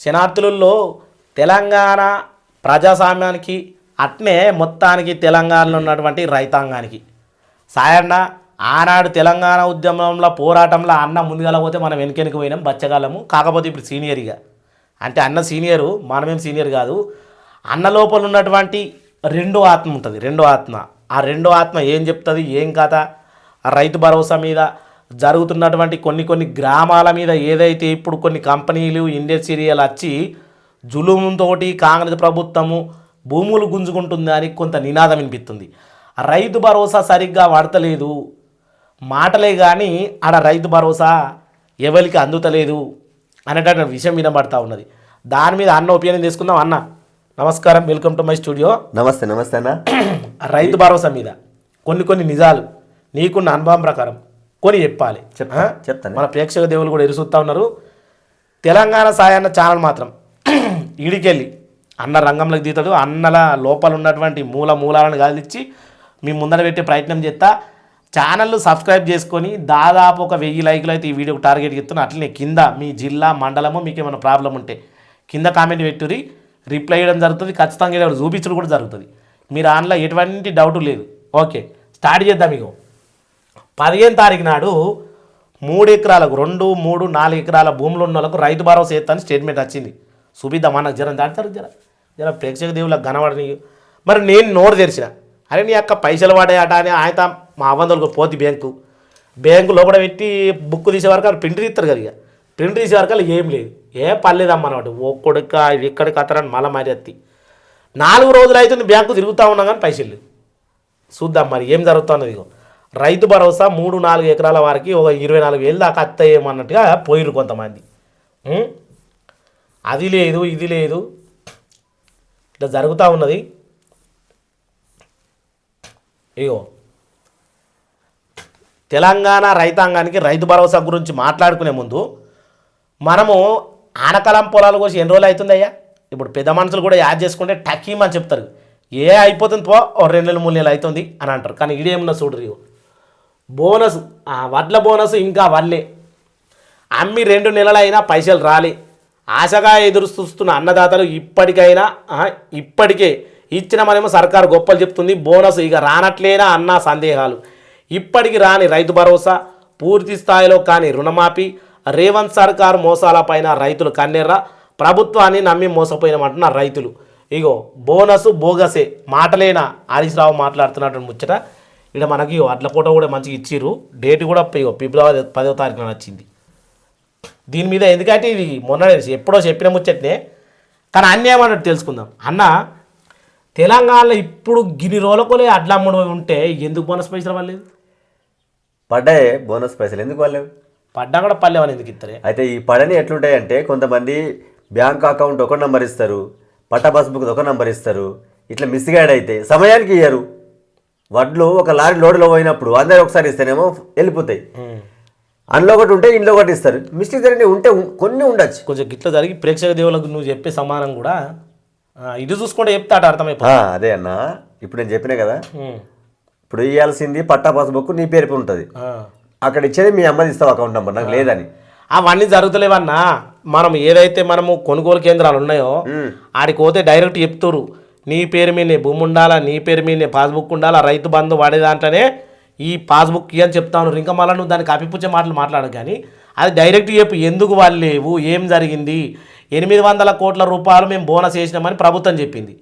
శనార్థులలో తెలంగాణ ప్రజాస్వామ్యానికి అట్నే మొత్తానికి తెలంగాణలో ఉన్నటువంటి రైతాంగానికి సాయన్న ఆనాడు తెలంగాణ ఉద్యమంలో పోరాటంలో అన్న ముందుగా పోతే మనం వెనకెనికి పోయినాం బచ్చగాళ్ళము. కాకపోతే ఇప్పుడు సీనియర్గా అంటే అన్న సీనియరు, మనమేం సీనియర్ కాదు. అన్న లోపల ఉన్నటువంటి రెండో ఆత్మ ఉంటుంది. రెండో ఆత్మ, ఆ రెండో ఆత్మ ఏం చెప్తుంది, ఏం కథ, రైతు భరోసా మీద జరుగుతున్నటువంటి కొన్ని గ్రామాల మీద ఏదైతే ఇప్పుడు కొన్ని కంపెనీలు ఇండస్ట్రియల్ వచ్చి జులుముతోటి కాంగ్రెస్ ప్రభుత్వము భూములు గుంజుకుంటుంది అని కొంత నినాదం వినిపిస్తుంది. రైతు భరోసా సరిగ్గా వాడతలేదు, మాటలే కానీ ఆడ రైతు భరోసా ఎవరికి అందుతలేదు అనేటటువంటి విషయం వినబడతా ఉన్నది. దాని మీద అన్న ఒపీనియన్ తీసుకుందాం. అన్న నమస్కారం, వెల్కమ్ టు మై స్టూడియో. నమస్తే. నమస్తే అన్న. రైతు భరోసా మీద కొన్ని నిజాలు నీకున్న అనుభవం ప్రకారం కొని చెప్పాలి. చెప్తాను. మన ప్రేక్షక దేవులు కూడా ఎరుసూస్తూ ఉన్నారు. తెలంగాణ సాయన్న ఛానల్ మాత్రం ఈడికెళ్ళి అన్న రంగంలోకి దిగుతాడు. అన్నల లోపల ఉన్నటువంటి మూలాలను గాలిచ్చి మీ ముందర పెట్టే ప్రయత్నం చేస్తా. ఛానల్ సబ్స్క్రైబ్ చేసుకొని దాదాపు ఒక 1000 లైకులు అయితే ఈ వీడియోకి టార్గెట్ ఇస్తున్నాను. అట్లనే కింద మీ జిల్లా మండలము మీకు ఏమైనా ప్రాబ్లం ఉంటే కింద కామెంట్ పెట్టుర్రి, రిప్లై చేయడం జరుగుతుంది. ఖచ్చితంగా చూపించడం కూడా జరుగుతుంది. మీరు ఆన్లో ఎటువంటి డౌట్ లేదు. ఓకే, స్టార్ట్ చేద్దాం. మీకు 15 తారీఖు నాడు 3 ఎకరాలకు 2, 3, 4 ఎకరాల భూములు ఉన్న వాళ్ళకు రైతు భరోసా చేస్తాను స్టేట్మెంట్ వచ్చింది. చూపిద్దాం మనకు దాడతారు జర ప్రేక్షక దేవుళ్ళకి కనబడని. మరి నేను నోరు తెరిచిన, అరే నీ అక్క పైసలు పడాయట అని ఆయన మా అవ్వందలకు పోతి బ్యాంకు లోపల పెట్టి బుక్ తీసే వరకు వాళ్ళు ప్రింట్ తీస్తారు కదా. ఇక ప్రింట్ తీసే వరకు ఏం లేదు, పర్లేదమ్మన్నమాట. ఒక్కడిక ఇక్కడికి అత్తరని మళ్ళీ మరి ఎత్తి 4 రోజులు అవుతుంది బ్యాంకు తిరుగుతూ ఉన్నాం కానీ పైసలు లేవు. చూద్దాం మరి ఏం జరుగుతున్నది. ఇగో రైతు భరోసా 3-4 ఎకరాల వారికి ఒక 24,000 దాకా అత్తయ్యేమన్నట్టుగా పోయిరు కొంతమంది. అది లేదు ఇది లేదు ఇట్లా జరుగుతూ ఉన్నది. ఇగో తెలంగాణ రైతాంగానికి రైతు భరోసా గురించి మాట్లాడుకునే ముందు మనము ఆనకలం పొలాలు కోసి ఎన్ని రోజులు అవుతుందయ్యా. ఇప్పుడు పెద్ద మనుషులు కూడా యాడ్ చేసుకుంటే టకీమ్ అని చెప్తారు. అయిపోతుంది పో 2 నెలలు 3 నెలలు అవుతుంది అని అంటారు. కానీ ఇదేమన్నా చూడరు. బోనస్, వడ్ల బోనస్ ఇంకా వల్లే అమ్మి 2 నెలలైనా పైసలు రాలే. ఆశగా ఎదురు చూస్తున్న అన్నదాతలు ఇప్పటికే ఇచ్చినామనేమో సర్కారు గొప్పలు చెప్తుంది. బోనస్ ఇక రానట్లేనా అన్న సందేహాలు. ఇప్పటికి రాని రైతు భరోసా, పూర్తి స్థాయిలో కానీ రుణమాఫీ, రేవంత్ సర్కారు మోసాలపైన రైతులు కన్నెర్ర, ప్రభుత్వాన్ని నమ్మి మోసపోయినామంటున్నారు రైతులు. ఇగో బోనస్ బోగసే మాటలేనా హరీష్ రావు మాట్లాడుతున్నట్టు ముచ్చట. ఇక్కడ మనకి అట్ల ఫోటో కూడా మంచిగా ఇచ్చిర్రు. డేట్ కూడా ఫిబ్రవరి 10వ తారీఖున వచ్చింది. దీని మీద ఎందుకంటే ఇది మొన్న ఎప్పుడో చెప్పిన ముచ్చట్నే, కానీ అన్యాయం అన్నట్టు తెలుసుకుందాం. అన్న తెలంగాణలో ఇప్పుడు గిని రోజులకోలే అడ్ల అమ్ముడు ఉంటే ఎందుకు బోనస్ పైసలు పడలేదు? పడ్డాయి బోనస్ పైసలు, ఎందుకు పడలేవు? పడ్డా కూడా పడలేవని ఎందుకు ఇస్తారు? అయితే ఈ పడని ఎట్లుంటాయంటే కొంతమంది బ్యాంక్ అకౌంట్ ఒక నెంబర్ ఇస్తారు, పట్టా పాస్బుక్ ఒక నెంబర్ ఇస్తారు. ఇట్లా మిస్గైడ్ అయితే సమయానికి ఇయ్యరు. వడ్లు ఒక లారీ లోడులో పోయినప్పుడు అందరు ఒకసారి ఇస్తేనేమో వెళ్ళిపోతాయి. అందులో ఒకటి ఉంటే ఇంట్లో ఒకటి ఇస్తారు. మిస్టేక్ జరిగి ఉంటే కొన్ని ఉండొచ్చు. కొంచెం గిట్ల జరిగి ప్రేక్షక దేవులకు నువ్వు చెప్పే సమానం కూడా ఇది చూసుకుంటే చెప్తాడు అర్థమైపో. అదే అన్న, ఇప్పుడు నేను చెప్పినా కదా, ఇప్పుడు ఇవ్వాల్సింది పట్టా పాస్బుక్ నీ పేరు ఉంటుంది, అక్కడ ఇచ్చేది మీ అమ్మది ఇస్తావు అకౌంట్ నెంబర్, నాకు లేదని. అవన్నీ జరుగుతలేవన్నా. మనం ఏదైతే మనము కొనుగోలు కేంద్రాలు ఉన్నాయో ఆడికి పోతే డైరెక్ట్ చెప్తారు నీ పేరు మీదనే భూమి ఉండాలా, నీ పేరు మీదనే పాస్బుక్ ఉండాలా, రైతు బంధు వాడే దాంట్లోనే ఈ పాస్బుక్ అని చెప్తాను. ఇంకా మళ్ళీ నువ్వు దానికి అప్పిపుచ్చే మాటలు మాట్లాడదు. కానీ అది డైరెక్ట్ చెప్పు, ఎందుకు వాళ్ళు లేవు, ఏం జరిగింది. 800 కోట్ల రూపాయలు మేము బోనస్ వేసినామని ప్రభుత్వం చెప్పింది.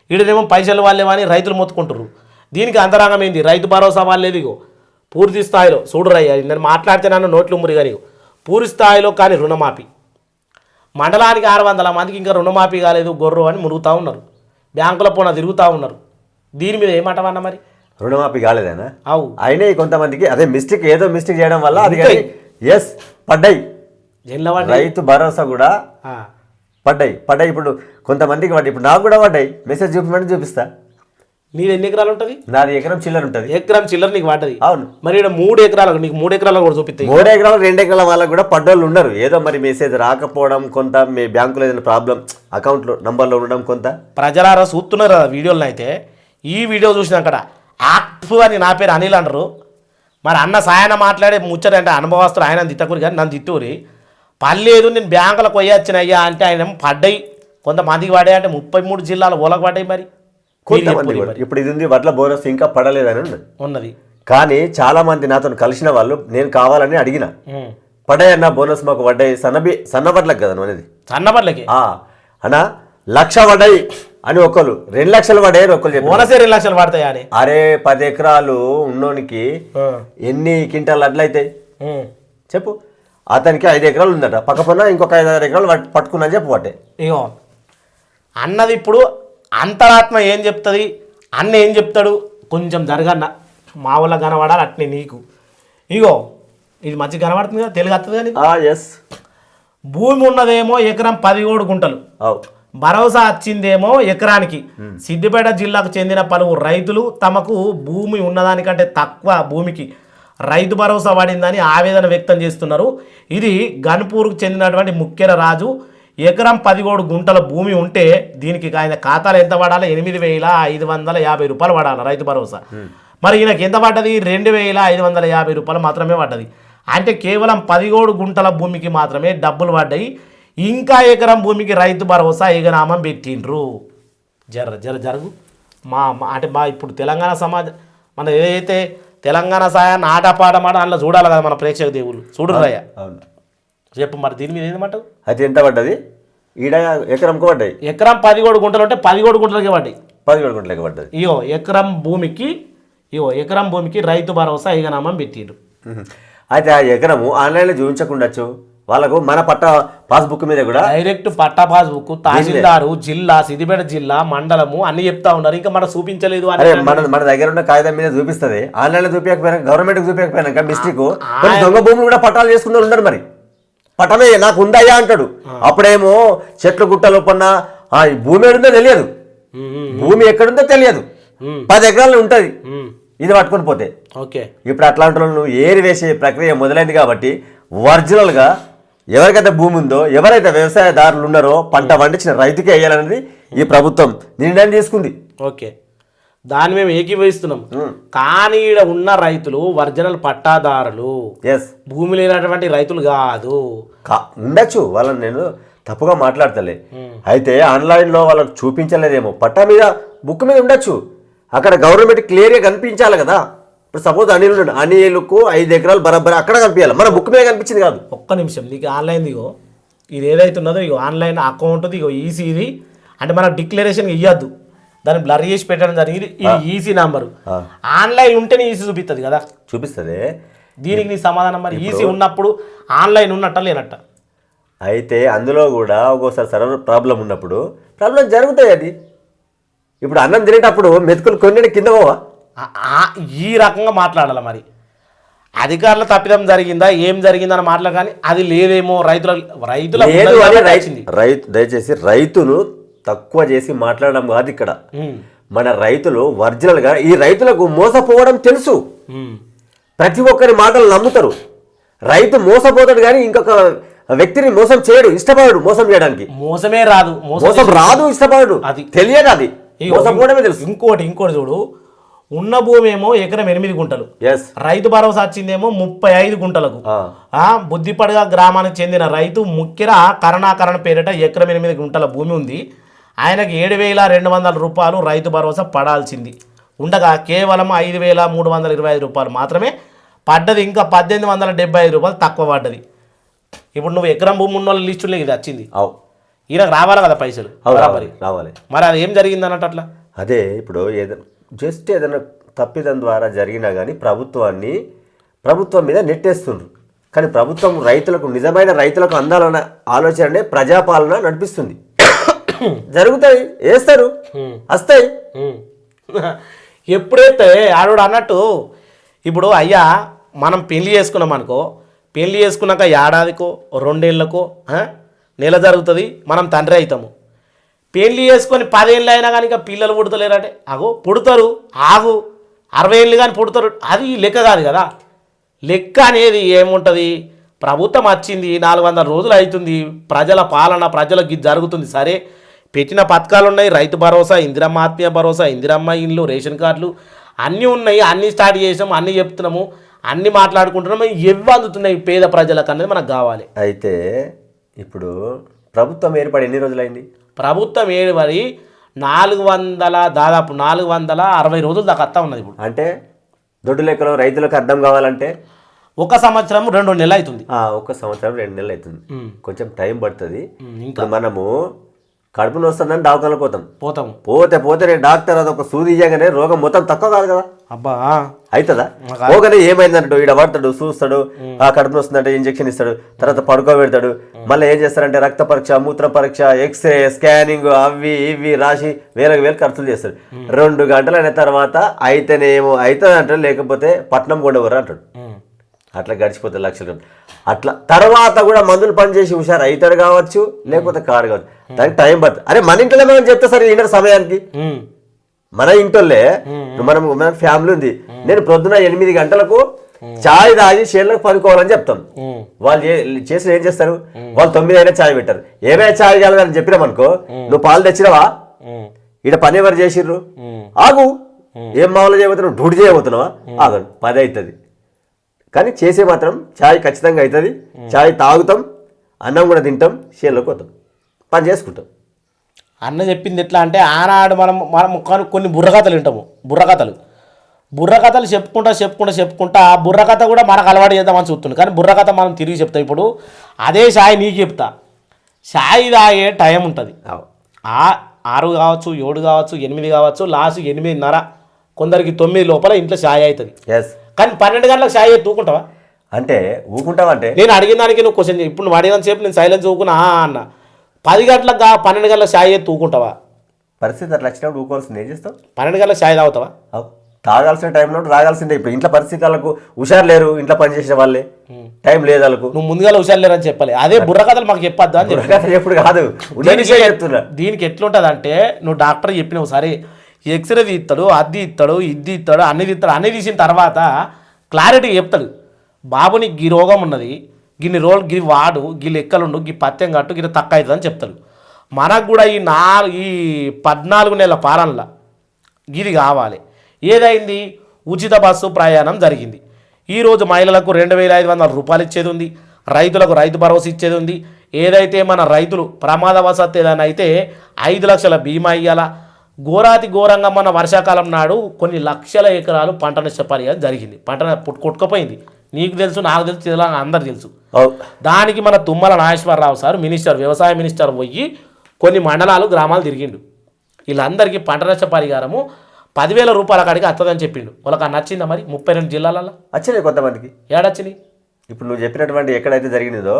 ఈడనేమో పైసలు వాళ్ళేమని రైతులు మొత్తుకుంటారు. దీనికి అంతరంగం ఏంది? రైతు భరోసా వాళ్ళేది. ఇగో పూర్తి స్థాయిలో చూడరయ్యా, నేను మాట్లాడితే నన్ను నోట్లు మురి కానీ పూర్తి స్థాయిలో కానీ రుణమాఫీ మండలానికి 600 మందికి ఇంకా రుణమాఫీ కాలేదు గొర్రె అని మురుగుతూ ఉన్నారు. బ్యాంకుల పోన తిరుగుతూ ఉన్నారు. దీని మీద ఏమంటావన్నా మరి? రుణమాఫీ కాలేదనా? అవు అయినా కొంతమందికి అదే మిస్టేక్, ఏదో మిస్టేక్ చేయడం వల్ల అది ఎస్ పడ్డాయి. రైతు భరోసా కూడా పడ్డాయి. ఇప్పుడు కొంతమందికి పడ్డాయి. ఇప్పుడు నాకు కూడా పడ్డాయి. మెసేజ్ చూపించమని చూపిస్తా. నీది ఎన్ని ఎకరాలు ఉంటుంది? నాది ఎకరం చిల్లర ఉంటుంది. ఎకరం చిల్లర నీకు పడ్డది? అవును. మరి ఇక్కడ 3 ఎకరాలకు నీకు 3 ఎకరాలు కూడా చూపిస్తాయి. 3 ఎకరాలు 2 ఎకరాల వాళ్ళకు కూడా పడ్డోళ్ళు ఉన్నారు. ఏదో మరి మెసేజ్ రాకపోవడం, కొంత మీ బ్యాంకులో ఏదైనా ప్రాబ్లం, అకౌంట్లో నంబర్లో ఉండడం, కొంత ప్రజలారా చూస్తున్నారు కదా వీడియోలో. అయితే ఈ వీడియో చూసిన అక్కడ యాక్టివ్ అని నా పేరు అనిల్ అంటారు. మరి అన్న సాయన మాట్లాడే ముచ్చట అంటే అనుభవస్తులు ఆయన తిట్టకూరి కానీ నన్ను తిట్టూరి. పర్లేదు నేను బ్యాంకులకు పోయొచ్చిన అయ్యా అంటే ఆయన పడ్డాయి, కొంతమందికి పడ్డాయి అంటే 33 జిల్లాల ఓలకు పడ్డాయి. మరి కొంతమంది కూడా. ఇప్పుడు ఇది ఉంది వడ్ల బోనస్ ఇంకా పడలేదని ఉన్నది. కానీ చాలా మంది నాతో కలిసిన వాళ్ళు నేను కావాలని అడిగిన, పడ్డాయన్న బోనస్ మాకు పడ్డాయి, సన్నబడ్లకు కదా అనేది సన్నబడ్లకి అన్నా 1,00,000 పడ్డాయి అని ఒకళ్ళు, 2 లక్షలు పడ్డాయి అని ఒకళ్ళు చెప్పారు. బోనసే 2 లక్షలు పడతాయి అని. అరే 10 ఎకరాలు ఉన్నోనికి ఎన్ని క్వింటాల్ అడ్లయితాయి చెప్పు. అతనికి 5 ఎకరాలు ఉందట, పక్కపన్న ఇంకొక 5-6 ఎకరాలు పట్టుకున్నా చెప్పు పట్టే. ఇగో అన్నది ఇప్పుడు అంతరాత్మ ఏం చెప్తుంది, అన్న ఏం చెప్తాడు కొంచెం జరగన్న మా వల్ల కనబడాలి అట్నే నీకు. ఇగో ఇది మంచిగా కనబడుతుంది కదా, తెలుగు వస్తుంది కానీ. ఎస్, భూమి ఉన్నదేమో ఎకరం 17 గుంటలు, భరోసా వచ్చిందేమో ఎకరానికి. సిద్దిపేట జిల్లాకు చెందిన పలువురు రైతులు తమకు భూమి ఉన్నదానికంటే తక్కువ భూమికి రైతు భరోసా పడిందని ఆవేదన వ్యక్తం చేస్తున్నారు. ఇది గన్పూర్కు చెందినటువంటి ముఖ్యర రాజు. ఎకరం 17 గుంటల భూమి ఉంటే దీనికి ఆయన ఖాతాలో ఎంత పడాలి? 8,550 రూపాయలు పడాలి రైతు భరోసా. మరి ఈయనకి ఎంత పడ్డది? 2,550 రూపాయలు మాత్రమే పడ్డది. అంటే కేవలం 17 గుంటల భూమికి మాత్రమే డబ్బులు పడ్డాయి. ఇంకా ఎకరం భూమికి రైతు భరోసా ఎగనామం పెట్టిండ్రు. జరుగు అంటే మా ఇప్పుడు తెలంగాణ సమాజం మన ఏదైతే తెలంగాణ సాయాన్ని ఆటపాటమాట అందులో చూడాలి కదా మన ప్రేక్షక దేవుళ్ళు చూడరాయ్యా. చెప్పు మరి దీని మీద ఏమంటావు? అయితే ఎంత పడ్డది? ఈడ ఎకరంకు పడ్డాయి. ఎకరం 17 గుంటలు అంటే 17 గుంటలకే పడ్డాయి. 17 గుంటలకి పడ్డది. ఎకరం భూమికి రైతు భరోసా ఎగనామం పెట్టిండ్రు. అయితే ఆ ఎకరము ఆన్లైన్లో చూపించకుండొచ్చు వాళ్ళకు, మన పట్ట పాస్బుక్ మీద కూడా డైరెక్ట్ పట్టా పాస్బుక్, తహసీల్దారు, జిల్లా, సిద్దిపేట జిల్లా, మండలము అన్ని చెప్తా ఉన్నారు. ఇంకా మనం చూపించలేదు అని మన దగ్గర ఉన్న కాగితం మీద చూపిస్తుంది. ఆన్లైన్లో చూపించకపోయినా గవర్నమెంట్ చూపించకపోయినా మిస్టేక్ దొంగ భూములు కూడా పట్టాలు చేసుకుని ఉన్నారు. మరి పట్టమే నాకు ఉందయ్యా అంటాడు. అప్పుడేమో చెట్లు గుట్టలు పన్న భూమి ఎక్కడుందో తెలియదు, భూమి ఎక్కడుందో తెలియదు, 10 ఎకరాలు ఉంటది ఇది పట్టుకొని పోతే. ఓకే, ఇప్పుడు అట్లాంటి నువ్వు ఏరి వేసే ప్రక్రియ మొదలైంది కాబట్టి ఒరిజినల్ గా ఎవరికైతే భూమి ఉందో, ఎవరైతే వ్యవసాయదారులు ఉన్నారో పంట పండించిన రైతుకే వేయాలనేది ఈ ప్రభుత్వం నిర్ణయం తీసుకుంది. ఓకే, దాన్ని మేము ఏకీభవిస్తున్నాం. కానీ ఈడ ఉన్న రైతులు ఒరిజినల్ పట్టాదారులు, భూమి లేనటువంటి రైతులు కాదు. ఉండొచ్చు, వాళ్ళని నేను తప్పుగా మాట్లాడతలే. అయితే ఆన్లైన్లో వాళ్ళకి చూపించలేదేమో, పట్టా మీద బుక్ మీద ఉండొచ్చు. అక్కడ గవర్నమెంట్ క్లియర్గా కనిపించాలి కదా. ఇప్పుడు సపోజ్ అనిలకు 5 ఎకరాలు బరాబర్ అక్కడ కనిపించాలి, మన బుక్ మీద కనిపించింది కాదు. ఒక్క నిమిషం, నీకు ఆన్లైన్ ఇగో ఇది ఏదైతే ఉన్నదో ఇగో ఆన్లైన్ అకౌంట్ ఇగో ఈసీ ఇది అంటే మనకు డిక్లరేషన్ ఇవ్వద్దు, దాన్ని బ్లర్ చేసి పెట్టడం జరిగింది. ఇది ఈసీ నంబరు. ఆన్లైన్ ఉంటేనే ఈసీ చూపిస్తుంది కదా. చూపిస్తుంది. దీనికి నీ సమాధానం మరి ఈసీ ఉన్నప్పుడు ఆన్లైన్ ఉన్నట్ట లేనట్ట? అయితే అందులో కూడా ఒక్కోసారి సర్వర్ ప్రాబ్లం ఉన్నప్పుడు ప్రాబ్లం జరుగుతాయి. అది ఇప్పుడు అన్నం తినేటప్పుడు మెతుకులు కొన్ని కింద పోవా? ఈ రకంగా మాట్లాడాలి. మరి అధికారుల తప్పిదం జరిగిందా ఏం జరిగిందని మాట్లాడ, కానీ అది లేదేమో రైతు దయచేసి రైతును తక్కువ చేసి మాట్లాడడం కాదు ఇక్కడ. మన రైతులు ఒరిజినల్ గా ఈ రైతులకు మోసపోవడం తెలుసు. ప్రతి ఒక్కరి మాటలు నమ్ముతారు. రైతు మోసపోతాడు కానీ ఇంకొక వ్యక్తిని మోసం చేయడు, ఇష్టపడడు మోసం చేయడానికి. మోసమే రాదు, మోసం రాదు, ఇష్టపడడు, అది తెలియదు, అది మోసపోవడమే తెలుసు. ఇంకోటి చూడు, ఉన్న భూమి ఏమో ఎకరం 8 గుంటలు, రైతు భరోసా వచ్చిందేమో 35 గుంటలకు. బుద్దిపడగ గ్రామానికి చెందిన రైతు ముఖ్యర కరుణాకరణ పేరిట ఎకరం 8 గుంటల భూమి ఉంది. ఆయనకు 7,200 రూపాయలు రైతు భరోసా పడాల్సింది ఉండగా కేవలం 5,325 రూపాయలు మాత్రమే పడ్డది. ఇంకా 1,875 రూపాయలు తక్కువ పడ్డది. ఇప్పుడు నువ్వు ఎకరం భూమి ఉన్న వాళ్ళ లిస్టులో ఇది వచ్చింది, ఈయనకు రావాలి కదా పైసలు, రావాలి. మరి అది ఏం జరిగింది అన్నట్టు అట్లా. అదే ఇప్పుడు ఏదైనా తప్పిదం ద్వారా జరిగినా కానీ ప్రభుత్వం మీద నెట్టేస్తుండ్రు. కానీ ప్రభుత్వం నిజమైన రైతులకు అందాలన్న ఆలోచననే ప్రజాపాలన నడిపిస్తుంది. జరుగుతాయి, వేస్తారు, వస్తాయి. ఎప్పుడైతే ఆడోడు అన్నట్టు ఇప్పుడు అయ్యా మనం పెళ్లి చేసుకున్నాం అనుకో, పెళ్లి చేసుకున్నాక ఏడాదికో 2 ఏళ్ళకో నెల జరుగుతుంది, మనం తండ్రి అవుతాము. పెళ్లి చేసుకొని 10 ఏళ్ళు అయినా కానీ ఇంకా పిల్లలు పుడతలేరంటే పుడతారు, 60 ఏళ్ళు కానీ పుడతారు. అది లెక్క కాదు కదా. లెక్క అనేది ఏముంటుంది, ప్రభుత్వం వచ్చింది 400 రోజులు అవుతుంది, ప్రజల పాలన ప్రజలకు జరుగుతుంది. సరే, పెట్టిన పథకాలు ఉన్నాయి, రైతు భరోసా, ఇందిరమ్మ ఆత్మీయ భరోసా, ఇందిరమ్మ ఇండ్లు, రేషన్ కార్డులు అన్నీ ఉన్నాయి, అన్నీ స్టార్ట్ చేసాము, అన్నీ చెప్తున్నాము. అన్ని మాట్లాడుకుంటున్నాం, ఎవ్వి అందుతున్నాయి పేద ప్రజలకు అనేది మనకు కావాలి. అయితే ఇప్పుడు ప్రభుత్వం ఏర్పడి ఎన్ని రోజులైంది? ప్రభుత్వం ఏర్పడి 400 460 రోజులు దాకా వస్తా ఉన్నది. ఇప్పుడు అంటే దొడ్డు లెక్కలో రైతులకు అర్థం కావాలంటే 1 సంవత్సరం 2 నెలలు అవుతుంది. 1 సంవత్సరం 2 నెలలు అవుతుంది. కొంచెం టైం పడుతుంది. ఇంకా మనము కడుపు నొస్తుందని దవాఖానకు పోతాము. పోతే నేను డాక్టర్ అదొక సూది ఇయ్యగానే రోగం మొత్తం తక్కువ కాదు కదా, అబ్బా అవుతుందా? పోగానే ఏమైందంటాడు, ఈడ పడతాడు, చూస్తాడు, ఆ కడుపు నొస్తుందంటే ఇంజక్షన్ ఇస్తాడు, తర్వాత పడుకోబెడతాడు, మళ్ళీ ఏం చేస్తారంటే రక్త పరీక్ష, మూత్ర పరీక్ష, ఎక్స్రే, స్కానింగ్, అవి ఇవి రాసి వేలకు ఖర్చులు చేస్తాడు. 2 గంటలు అయిన తర్వాత అయితేనేమో అవుతుంది అంటాడు, లేకపోతే పట్నం కొండవరు అంటాడు. అట్లా గడిచిపోతే లక్షలు. అట్లా తర్వాత కూడా మందులు పనిచేసి హుషారు అవుతాడు కావచ్చు, లేకపోతే కాడు కావచ్చు, దానికి టైం పడుతుంది. అరే మన ఇంట్లో మనం చెప్తే సరే ఈయన సమయానికి మన ఇంటోళ్ళే మన ఫ్యామిలీ ఉంది, నేను ప్రొద్దున 8 గంటలకు ఛాయ్ తాగి షేర్లకు పడుకోవాలని చెప్తాం. వాళ్ళు చేసి ఏం చేస్తారు, వాళ్ళు 9 అయినా ఛాయ్ పెట్టారు. ఏమైనా ఛాయ్ కావాలని చెప్పినామనుకో, నువ్వు పాలు తెచ్చినవా, ఇక్కడ పని ఎవరు చేసిర్రు, ఆగు, ఏం మామూలు చేయబోతున్నావు, డ్యూటీ చేయబోతున్నావా, ఆగండి, 10 అవుతుంది. కానీ చేసే మాత్రం ఛాయ్ ఖచ్చితంగా అవుతుంది. ఛాయ్ తాగుతాం, అన్నం కూడా తింటాం, షేర్లోకి పోతాం, పని చేసుకుంటాం. అన్న చెప్పింది ఎట్లా అంటే, ఆనాడు మనం కొన్ని బుర్రకథలు వింటాము. బుర్రకథలు చెప్పుకుంటా ఆ బుర్రకథ కూడా మనకు అలవాటు చేద్దామని చూస్తుంది. కానీ బుర్రకథ మనం తిరిగి చెప్తాం. ఇప్పుడు అదే ఛాయ్ నీకు చెప్తా, ఛాయ్ తాగే టైం ఉంటుంది. 6 కావచ్చు, 7 కావచ్చు, 8 కావచ్చు, లాస్ట్ 8:30, కొందరికి 9 లోపల ఇంట్లో ఛాయ్ అవుతుంది. కానీ 12 గంటలకు ఛాయ్ తూకుంటావా అంటే ఊకుంటావంటే, నేను అడిగిన దానికి నువ్వు క్వశ్చన్. ఇప్పుడు నువ్వు అడిగిన సేపు నేను సైలెన్స్ ఊకున్నా అన్న. 10 గంటలకు 12 గంటలకు ఛాయ్ తూకుంటావా? పరిస్థితి అట్లా వచ్చినప్పుడు ఊకోవాల్సింది ఏం చేస్తావు? 12 గంటలకు ఛాయ్ తాగుతావా? తాగాల్సిన టైంలో రాగాల్సిందే. ఇప్పుడు ఇంట్లో పరిస్థితులకు హుషారు లేరు, ఇంట్లో పనిచేసిన వాళ్ళే టైం లేదు వాళ్ళకు. నువ్వు ముందుగా హుషారు లేరని చెప్పాలి. అదే బుర్రకథలు మాకు చెప్పొద్దు అని చెప్పి ఎప్పుడు కాదు, చెప్తున్నా. దీనికి ఎట్లుంటుంది అంటే, నువ్వు డాక్టర్ చెప్పినావు సరే, ఎక్స్రే తీస్తాడు, అది ఇస్తాడు, ఇది ఇస్తాడు, అన్ని తీస్తాడు. అన్ని తీసిన తర్వాత క్లారిటీ చెప్తాడు, బాబుని గీ రోగం ఉన్నది, గిన్ని రోజులు గిరి వాడు, గి లెక్కలుండు, గి పత్యం కట్టు, గిరి తక్కువ అవుతుంది అని చెప్తాడు. మనకు కూడా ఈ 14 నెలల పాలనలో గిది కావాలి. ఏదైంది, ఉచిత బస్సు ప్రయాణం జరిగింది. ఈరోజు మహిళలకు 2,500 రూపాయలు ఇచ్చేది ఉంది, రైతులకు రైతు భరోసా ఇచ్చేది ఉంది. ఏదైతే మన రైతులు ప్రమాదవశాత్తు ఏదైనా అయితే 5 లక్షల బీమా ఇయ్యాల. ఘోరాతి ఘోరంగా మన వర్షాకాలం నాడు కొన్ని లక్షల ఎకరాలు పంట నష్టపరిహారం జరిగింది. పంట కొట్టుకపోయింది. నీకు తెలుసు, నాకు తెలుసు, అందరు తెలుసు. దానికి మన తుమ్మల నాగేశ్వరరావు సార్ వ్యవసాయ మినిస్టర్ పోయి కొన్ని మండలాలు గ్రామాలు తిరిగిండు. వీళ్ళందరికీ పంట నష్టపరిహారము 10,000 రూపాయల కాడికి వస్తుందని చెప్పిండు. వాళ్ళకి నచ్చిందా? మరి 32 జిల్లాలలో వచ్చినాయి కొంతమందికి. ఏడొచ్చినాయి? ఇప్పుడు నువ్వు చెప్పినటువంటి ఎక్కడైతే జరిగినదో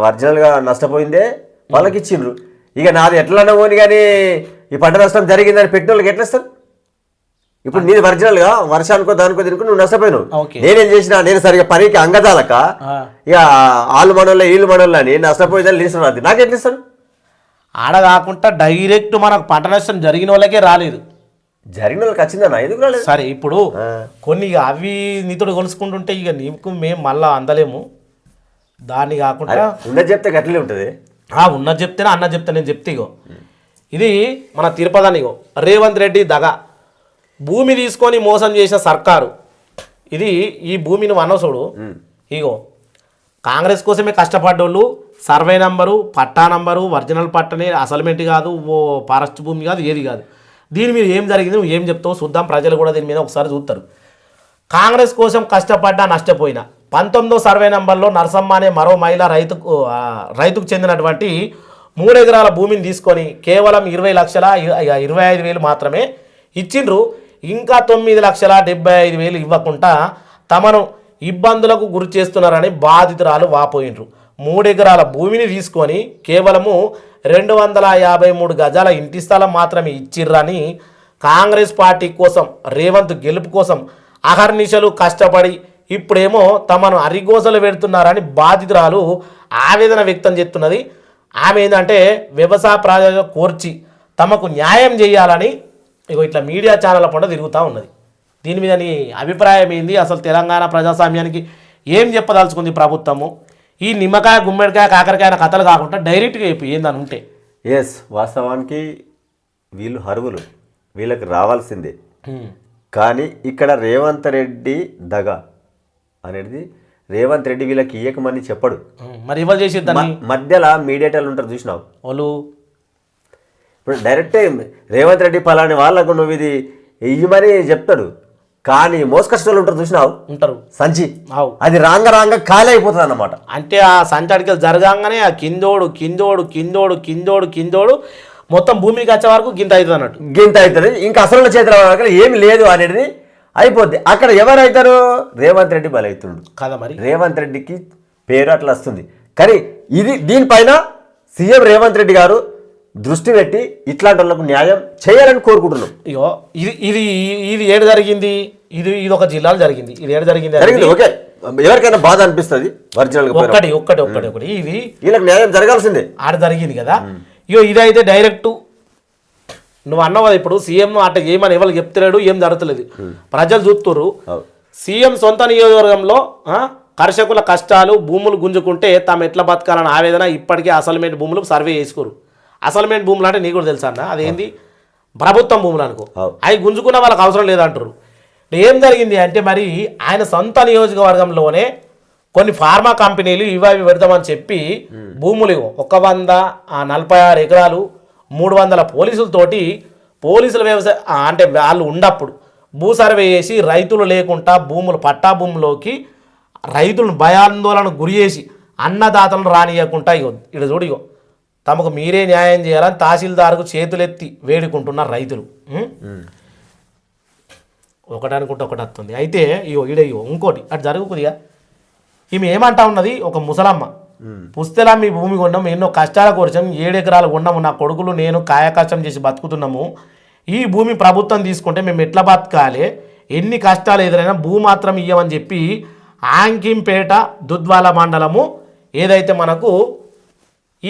ఒరిజినల్గా నష్టపోయిందే వాళ్ళకి ఇచ్చిండ్రు. ఇక నాది ఎట్లన్నా పోని కానీ ఈ పంట నష్టం జరిగిందని పెట్టిన వాళ్ళకి ఎట్లా ఇస్తారు? ఇప్పుడు నీది ఒరిజినల్గా వర్షానికో దానికో తినుకుని నువ్వు నష్టపోయినావు. నేనేం చేసినా, నేను సరిగా పనికి అంగదాలక ఇక ఆళ్ళు మనోళ్ళ వీళ్ళు మనోళ్ళ అని నష్టపోయిందని లీసిన అది నాకు ఎట్లా ఇస్తారు? ఆడ కాకుండా డైరెక్ట్ మనకు పంట నష్టం జరిగిన వాళ్ళకే రాలేదు, జరిగిన వాళ్ళకి వచ్చిందన్నా, ఎందుకు రాలేదు? సరే ఇప్పుడు కొన్ని అవి నీతోడు కొలుసుకుంటుంటే ఇక నీకు మేము మళ్ళా అందలేము. దాన్ని కాకుండా ఉన్నది చెప్తే గట్లే ఉంటుంది. ఉన్నది చెప్తేనే అన్నది చెప్తే నేను చెప్తే ఇగో ఇది మన తిరుపతి ఇగో రేవంత్ రెడ్డి దగ భూమి తీసుకొని మోసం చేసిన సర్కారు ఇది. ఈ భూమిని వనసుడు ఇగో కాంగ్రెస్ కోసమే కష్టపడ్డోళ్ళు సర్వే నంబరు, పట్టా నంబరు, ఒరిజినల్ పట్టనే, అసల్మెంట్ కాదు, ఓ ఫారెస్ట్ భూమి కాదు, ఏది కాదు. దీని మీద ఏం జరిగింది నువ్వు ఏం చెప్తావు చూద్దాం. ప్రజలు కూడా దీని మీద ఒకసారి చూస్తారు. కాంగ్రెస్ కోసం కష్టపడ్డా నష్టపోయినా 19వ సర్వే నంబర్లో నరసమ్మ అనే మరో మహిళ రైతుకు చెందినటువంటి 3 ఎకరాల భూమిని తీసుకొని కేవలం 20,25,000 మాత్రమే ఇచ్చిండ్రు. ఇంకా 9,75,000 ఇవ్వకుండా తమను ఇబ్బందులకు గురి చేస్తున్నారని బాధితురాలు వాపోయిండ్రు. 3 ఎకరాల భూమిని తీసుకొని కేవలము 253 గజాల ఇంటి స్థలం మాత్రమే ఇచ్చిర్రని కాంగ్రెస్ పార్టీ కోసం, రేవంత్ గెలుపు కోసం అహర్నిశలు కష్టపడి ఇప్పుడేమో తమను అరిగోసలు పెడుతున్నారని బాధితురాలు ఆవేదన వ్యక్తం చేస్తున్నది. ఆమె ఏంటంటే వ్యవసాయ ప్రాజెక్టు కోర్చి తమకు న్యాయం చేయాలని ఇగో ఇట్లా మీడియా ఛానళ్ళ పంట తిరుగుతూ ఉన్నది. దీని మీద నీ అభిప్రాయం ఏంది? అసలు తెలంగాణ ప్రజాస్వామ్యానికి ఏం చెప్పదలుచుకుంది ప్రభుత్వము? ఈ నిమ్మకాయ, గుమ్మడికాయ, కాకరకాయ కథలు కాకుండా డైరెక్ట్గా చెప్పి ఏందని ఉంటే. వాస్తవానికి వీళ్ళు హరువులు, వీళ్ళకి రావాల్సిందే. కానీ ఇక్కడ రేవంత్ రెడ్డి దగ అనేది రేవంత్ రెడ్డి వీళ్ళకి ఇయ్యకమని చెప్పడు. మరి ఇవ్వాలి చేసేద్దాన్ని మధ్యలో మీడియేటర్లు ఉంటారు చూసినావు వాళ్ళు. ఇప్పుడు డైరెక్టే రేవంత్ రెడ్డి పలాని వాళ్ళకు నువ్వు ఇది ఇయ్యమని చెప్తాడు, కానీ మోసకష్టాలు ఉంటారు చూసినావు ఉంటారు సంచి, అవు అది రాంగ ఖాళీ అయిపోతుంది అన్నమాట. అంటే ఆ సంచాడికలు జరగానే ఆ కిందోడు కిందోడు కిందోడు కిందోడు కిందోడు మొత్తం భూమికి వచ్చే వరకు గింత అవుతుంది అన్నట్టు. గింత అవుతుంది, ఇంకా అసలు చేతుల ఏమి లేదు అనేది అయిపోద్ది. అక్కడ ఎవరైతారు? రేవంత్ రెడ్డి బలవుతుండు కదా. మరి రేవంత్ రెడ్డికి పేరు అట్లా వస్తుంది. కానీ దీనిపైన సీఎం రేవంత్ రెడ్డి గారు దృష్టి పెట్టి ఇట్లాంటి వాళ్ళకు న్యాయం చేయాలని కోరుకుంటున్నాం. ఇగో ఇది ఇది ఇది ఏడు జరిగింది, ఇది ఒక జిల్లాలో జరిగింది. ఇది ఏడు జరిగింది ఓకే, ఎవరికైనా బాధ అనిపిస్తుంది ఒరిజినల్ ఒక్కటి ఒక్కటి ఒక్కటి ఒకటి ఇది వీళ్ళకి న్యాయం జరగాల్సిందే. ఆడ జరిగింది కదా. ఇగో ఇదైతే డైరెక్ట్ నువ్వు అన్నావు కదా, ఇప్పుడు సీఎం అట్లా ఏమని ఎవరికి చెప్తలేడు, ఏం జరుగుతలేదు, ప్రజలు చూస్తున్నారు. సీఎం సొంత నియోజకవర్గంలో కర్షకుల కష్టాలు, భూములు గుంజుకుంటే తాము ఎట్లా బతకాలని ఆవేదన ఇప్పటికే అసైన్మెంట్ భూములు సర్వే చేసుకోరు. అసైన్మెంట్ భూములు అంటే నీకు కూడా తెలుసా అన్న, అదేంది ప్రభుత్వం భూములు అనుకో, అవి గుంజుకున్న వాళ్ళకి అవసరం లేదంటారు. ఏం జరిగింది అంటే మరి ఆయన సొంత నియోజకవర్గంలోనే కొన్ని ఫార్మా కంపెనీలు ఇవి పెడతామని చెప్పి భూములు 146 ఎకరాలు 300 పోలీసులతోటి పోలీసుల వ్యవసాయ అంటే వాళ్ళు ఉన్నప్పుడు భూ సర్వే చేసి రైతులు లేకుండా భూములు పట్టా భూములోకి రైతులను భయాందోళనకు గురి చేసి అన్నదాతలను రానియకుండా ఇక్కడ చూడు తమకు మీరే న్యాయం చేయాలని తహసీల్దార్కు చేతులెత్తి వేడుకుంటున్నారు రైతులు. ఒకటనుకుంటే ఒకటి వస్తుంది. అయితే ఇంకోటి అటు జరుగుతుందిగా. ఈమె ఏమంటా ఉన్నది, ఒక ముసలమ్మ పుస్తెలా మీ భూమి కొన్నాము, ఎన్నో కష్టాల కోర్చాం, 7 ఎకరాలు కొన్నాము, నా కొడుకులు నేను కాయకష్టం చేసి బతుకుతున్నాము, ఈ భూమి ప్రభుత్వం తీసుకుంటే మేము ఎట్లా బతకాలి, ఎన్ని కష్టాలు ఎదురైనా భూ మాత్రం ఇయ్యమని చెప్పి ఆంకింపేట దుద్వాల మండలము ఏదైతే మనకు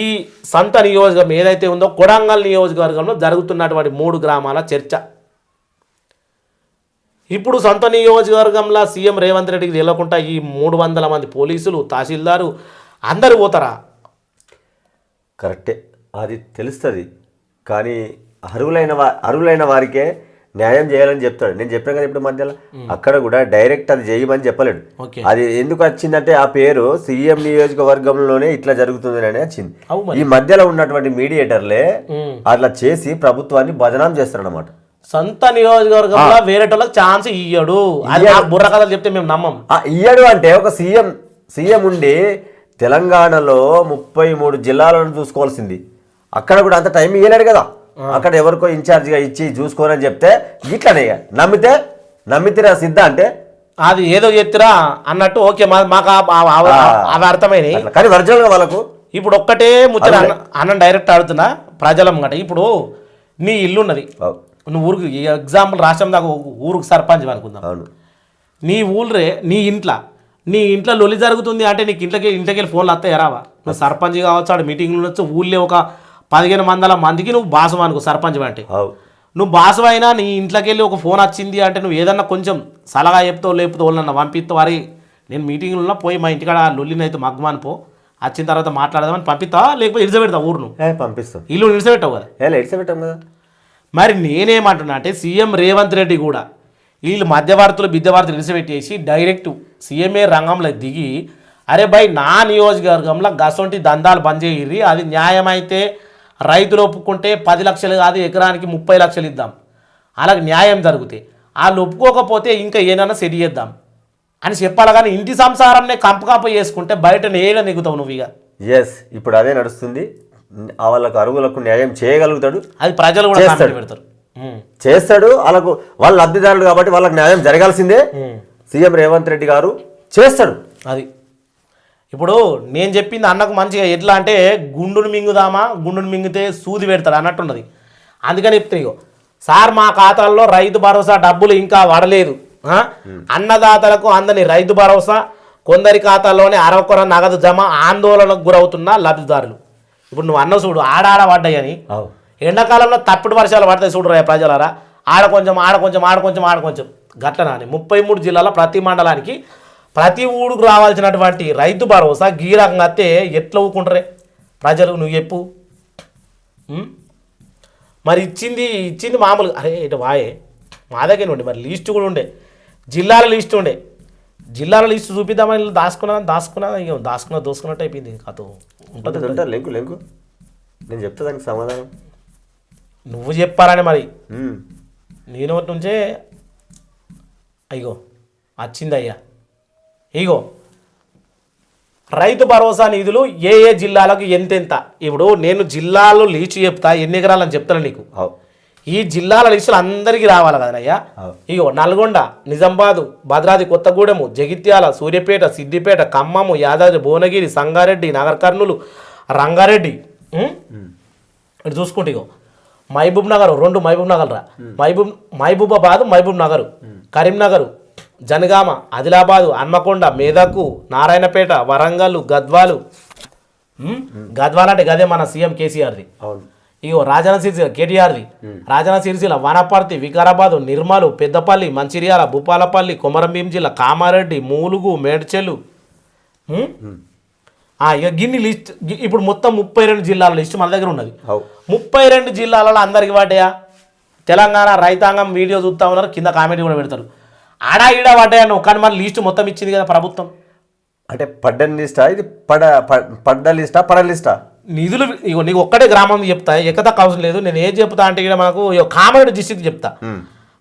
ఈ సంత నియోజకవర్గం ఏదైతే ఉందో కొడంగల్ నియోజకవర్గంలో జరుగుతున్నటువంటి 3 గ్రామాల చర్చ. ఇప్పుడు సొంత నియోజకవర్గంలో సీఎం రేవంత్ రెడ్డికి తెలియకుండా ఈ 300 మంది పోలీసులు తహసీల్దారు అందరూ పోతారా? కరెక్టే, అది తెలుస్తుంది. కానీ అర్హులైన వారికే న్యాయం చేయాలని చెప్తాడు. నేను చెప్పాను కదా ఇప్పుడు మధ్యలో, అక్కడ కూడా డైరెక్ట్ అది చేయమని చెప్పలేడు. అది ఎందుకు వచ్చిందంటే ఆ పేరు సీఎం నియోజకవర్గంలోనే ఇట్లా జరుగుతుంది అని వచ్చింది. ఈ మధ్యలో ఉన్నటువంటి మీడియేటర్లే అట్లా చేసి ప్రభుత్వాన్ని బదనాం చేస్తారన్నమాట. సొంత నియోజకవర్గంలో వేరేటోళ్ళకి ఛాన్స్ ఇయ్యడు, అది బుర్ర కథలు చెప్తే మేము నమ్మం. ఇయ్యడు అంటే ఒక సీఎం ఉండి తెలంగాణలో 33 జిల్లాలను చూసుకోవాల్సింది, అక్కడ కూడా అంత టైం ఇవ్వలేడు కదా. అక్కడ ఎవరికో ఇన్ఛార్జిగా ఇచ్చి చూసుకోరని చెప్తే ఇట్లనే నమ్మితిరా సిద్ధ అంటే అది ఏదో చెప్తిరా అన్నట్టు. ఓకే, మాకు అవి అర్థమైనవి. కానీ ఒరిజినల్గా వాళ్ళకు ఇప్పుడు ఒక్కటే ముచ్చట అన్నం డైరెక్ట్ ఆడుతున్నా ప్రజలం గట. ఇప్పుడు నీ ఇల్లు ఉన్నది, నువ్వు ఊరికి ఎగ్జాంపుల్ రాష్ట్రం దాకా ఊరికి సర్పంచ్ అనుకుందాం. నీ ఊళ్ళే నీ ఇంట్లో లొలి జరుగుతుంది అంటే నీకు ఇంట్లోకి వెళ్ళి ఫోన్లు వస్తాయి రావా? నువ్వు సర్పంచ్ కావచ్చు, ఆడ మీటింగ్లు ఉండొచ్చు, ఊళ్ళో ఒక 1500 మందికి నువ్వు బాసం అనుకో సర్పంచ్ అంటే. నువ్వు బాసం అయినా నీ ఇంట్లోకి వెళ్ళి ఒక ఫోన్ వచ్చింది అంటే నువ్వు ఏదన్నా కొంచెం సలహా చెప్తావు, లేకపోతే వాళ్ళన్నా పంపిస్తావు, వారి నేను మీటింగ్లో పోయి మా ఇంటికాడ లొల్లిని అయితే మగ్గుమని పో, వచ్చిన తర్వాత మాట్లాడదామని పంపిస్తావా, లేకపోతే ఇడిసపెడతావు ఊరును? పంపిస్తావు, ఇల్లు ఇడిసపెట్టావు కదా. ఇడిసపెట్టాం కదా. మరి నేనేమంటున్నా అంటే సీఎం రేవంత్ రెడ్డి కూడా వీళ్ళు మధ్యవర్తులు ఇడిసిపెట్టేసి డైరెక్ట్ సీఎంఏ రంగంలో దిగి, అరే భయ్ నా నియోజకవర్గంలో గసొంటి దందాలు బంద్ చేయర్రి, అది న్యాయమైతే రైతులు ఒప్పుకుంటే 10 లక్షలు కాదు ఎకరానికి 30 లక్షలు ఇద్దాం, అలాగే న్యాయం జరిగితే, వాళ్ళు ఒప్పుకోకపోతే ఇంకా ఏదైనా సెట్ చేద్దాం అని చెప్పాలి. కానీ ఇంటి సంసారంనే కంప చేసుకుంటే బయట నేల నెగుతావు నువ్వు. ఇక ఇప్పుడు అదే నడుస్తుంది. వాళ్ళకు అర్హులకు న్యాయం చేయగలుగుతాడు, అది ప్రజలు కూడా పెడతారు, చేస్తాడు. వాళ్ళ లబ్ధిదారులు కాబట్టి వాళ్ళకి న్యాయం జరగాల్సిందే. సీఎం రేవంత్ రెడ్డి గారు చేస్తాడు. అది ఇప్పుడు నేను చెప్పింది అన్నకు మంచిగా ఎట్లా అంటే గుండును మింగితే సూది పెడతాడు అన్నట్టున్నది. అందుకని చెప్తాయి, సార్ మా ఖాతాల్లో రైతు భరోసా డబ్బులు ఇంకా పడలేదు, అన్నదాతలకు అందని రైతు భరోసా, కొందరి ఖాతాల్లోనే 60 నగదు జమ, ఆందోళనకు గురవుతున్న లబ్ధిదారులు. ఇప్పుడు నువ్వు అన్న చూడు ఆడాడ పడ్డాయని, ఎండాకాలంలో తప్పుడు వర్షాలు పడతాయి చూడరా ప్రజలారా, ఆడ కొంచెం గట్లనాని 33 జిల్లాల ప్రతి మండలానికి ప్రతి ఊడుకు రావాల్సినటువంటి రైతు భరోసా గీ రకంగా అయితే ఎట్లా ఊకుంటారే ప్రజలు? నువ్వు చెప్పు. మరి ఇచ్చింది మామూలుగా, అరే ఇటు వాయే మా దగ్గర ఉండే మరి లిస్టు కూడా ఉండే, జిల్లాల లిస్టు ఉండే, జిల్లాల లిస్ట్ చూపిద్దామని దోసుకున్నట్టు అయిపోయింది కథ ఉంటుంది. ఉంటా లెంకు నేను చెప్తా దానికి సమాధానం. నువ్వు చెప్పాలని మరి నేను నుంచే అయ్యో వచ్చింది అయ్యా. ఇగో రైతు భరోసా నిధులు ఏ జిల్లాలకు ఎంతెంత. ఇప్పుడు నేను జిల్లాలో లీచు చెప్తా, ఎన్ని ఎకరాలని చెప్తాను నీకు. ఈ జిల్లాల లిస్టులు అందరికీ రావాలి కదనయ్యా. ఇగో నల్గొండ, నిజామాబాదు, భద్రాద్రి కొత్తగూడెము, జగిత్యాల, సూర్యాపేట, సిద్దిపేట, ఖమ్మము, యాదాద్రి, భువనగిరి, సంగారెడ్డి, నగర్ కర్నూలు, రంగారెడ్డి. ఇటు చూసుకుంటే ఇగో మహబూబ్ నగర్ 2 మహబూబ్ నగర్ రా, మహబూబాబాద్, మహబూబ్ నగర్, కరీంనగర్, జనగామ, ఆదిలాబాదు, హన్మకొండ, మేదకు, నారాయణపేట, వరంగల్, గద్వాలు. గద్వాల అంటే గదే మన సీఎం కేసీఆర్ది. ఇగో రాజన్న సిరిసిల్ల కేటీఆర్ది, రాజన్న సిరిసిల్ల, వనపర్తి, వికారాబాదు, నిర్మలు, పెద్దపల్లి, మంచిర్యాల, భూపాలపల్లి, కొమరంభీం జిల్లా, కామారెడ్డి, మూలుగు, మేడ్చెలు. ఇక గిన్ని లిస్ట్ ఇప్పుడు మొత్తం 32 జిల్లాల లిస్ట్ మన దగ్గర ఉన్నది. 32 జిల్లాలలో అందరికి పడ్డాయా? తెలంగాణ రైతాంగం వీడియో చూస్తా ఉన్నారు, కింద కామెంట్ కూడా పెడతారు. ఆడా ఈడ పడ్డాయా నువ్వు, కానీ మన లిస్ట్ మొత్తం ఇచ్చింది కదా ప్రభుత్వం. అంటే పడ్డని లిస్టా ఇది? పడ్డ లిస్టా పడ లిస్టా? నిధులు ఇగో నీకు ఒక్కటే గ్రామం చెప్తా, ఎక్కదా అవసరం లేదు. నేను ఏం చెప్తా అంటే ఇక్కడ మనకు కామారెడ్డి డిస్ట్రిక్ట్ చెప్తా.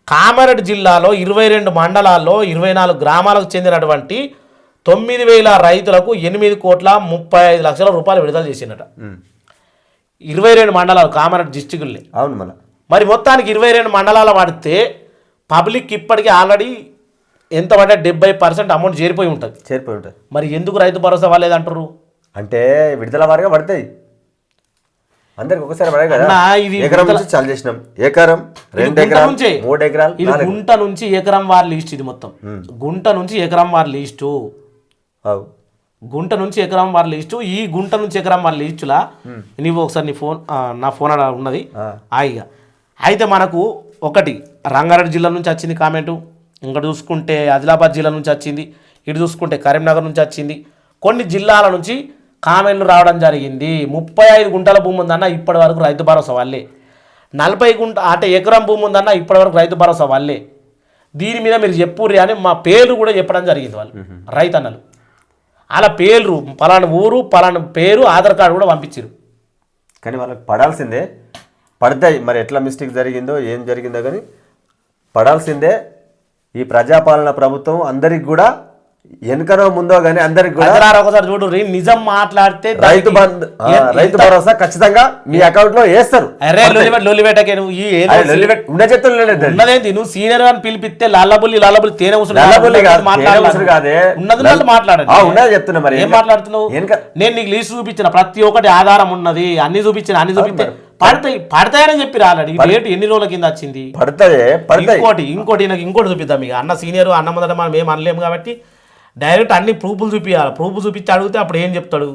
కామారెడ్డి జిల్లాలో 22 మండలాల్లో 24 గ్రామాలకు చెందినటువంటి 9,000 రైతులకు 8,35,00,000 రూపాయలు విడుదల చేసినట. 22 మండలాలు కామారెడ్డి డిస్ట్రిక్ట్లే. అవును. మరి మొత్తానికి 22 మండలాలు పడితే పబ్లిక్ ఇప్పటికీ ఆల్రెడీ ఎంత పడ్డా 70% అమౌంట్ చేరిపోయి ఉంటుంది. మరి ఎందుకు రైతు భరోసా వాళ్ళేదంటారు? అంటే విడుదల వారిగా పడతాయి, అందరికి ఒకసారి పడే కదా. ఎకరం నుంచి చాలు చేసినాం, ఎకరం 2 ఎకరాలు 3 ఎకరాలు. ఇది గుంట నుంచి ఎకరం వారి లిస్ట్. ఇది మొత్తం గుంట నుంచి ఎకరం వారి లిస్టు. గుంట నుంచి ఎకరం వారి లిస్టు. ఈ గుంట నుంచి ఎకరం వారి లిస్టులా నీవు ఒకసారి నా ఫోన్ ఉన్నది హాయిగా. అయితే మనకు ఒకటి రంగారెడ్డి జిల్లా నుంచి వచ్చింది కామెంటు, ఇంకటి చూసుకుంటే ఆదిలాబాద్ జిల్లా నుంచి వచ్చింది, ఇటు చూసుకుంటే కరీంనగర్ నుంచి వచ్చింది. కొన్ని జిల్లాల నుంచి కామెంట్లు రావడం జరిగింది. 35 గుంటల భూమి ఉందన్న ఇప్పటి వరకు రైతు భరోసా వాళ్ళే. 40 గుంట అంటే ఎకరం భూమి ఉందన్న ఇప్పటి వరకు రైతు భరోసా వాళ్ళే. దీని మీద మీరు చెప్పుర్రి అని మా పేర్లు కూడా చెప్పడం జరిగింది. వాళ్ళు రైతన్నలు అలా పేర్లు, పలానా ఊరు, పలానా పేరు, ఆధార్ కార్డు కూడా పంపించారు. కానీ వాళ్ళకి పడాల్సిందే, పడతాయి. మరి ఎట్లా మిస్టేక్ జరిగిందో ఏం జరిగిందో కానీ పడాల్సిందే. ఈ ప్రజాపాలన ప్రభుత్వం అందరికి కూడా వెనుకనో ముందో కానీ అందరికి కూడా ఒకసారి చూడు, నిజం మాట్లాడితే రైతు భరోసా ఖచ్చితంగా మీ అకౌంట్ లో వేస్తారు. ఉన్నదేంటి నువ్వు సీనియర్ అని పిలిపిస్తే లాలబుల్లి తేనె ఉన్నది చెప్తున్నా. మరి ఏం మాట్లాడుతున్నావు? నేను నీకు లీస్ట్ చూపించిన ప్రతి ఒక్కటి ఆధారం ఉన్నది, అన్ని చూపిస్తే పడతాయని చెప్పి ఆల్రెడీ రేటు ఎన్ని రోజుల కింద వచ్చింది. ఇంకోటి నాకు ఇంకోటి చూపిద్దాం. ఇక అన్న సీనియర్ అన్న మొదట మనం ఏం అనలేము కాబట్టి డైరెక్ట్ అన్ని ప్రూఫ్లు చూపించాలి. ప్రూఫ్ చూపించి అడిగితే అప్పుడు ఏం చెప్తాడు?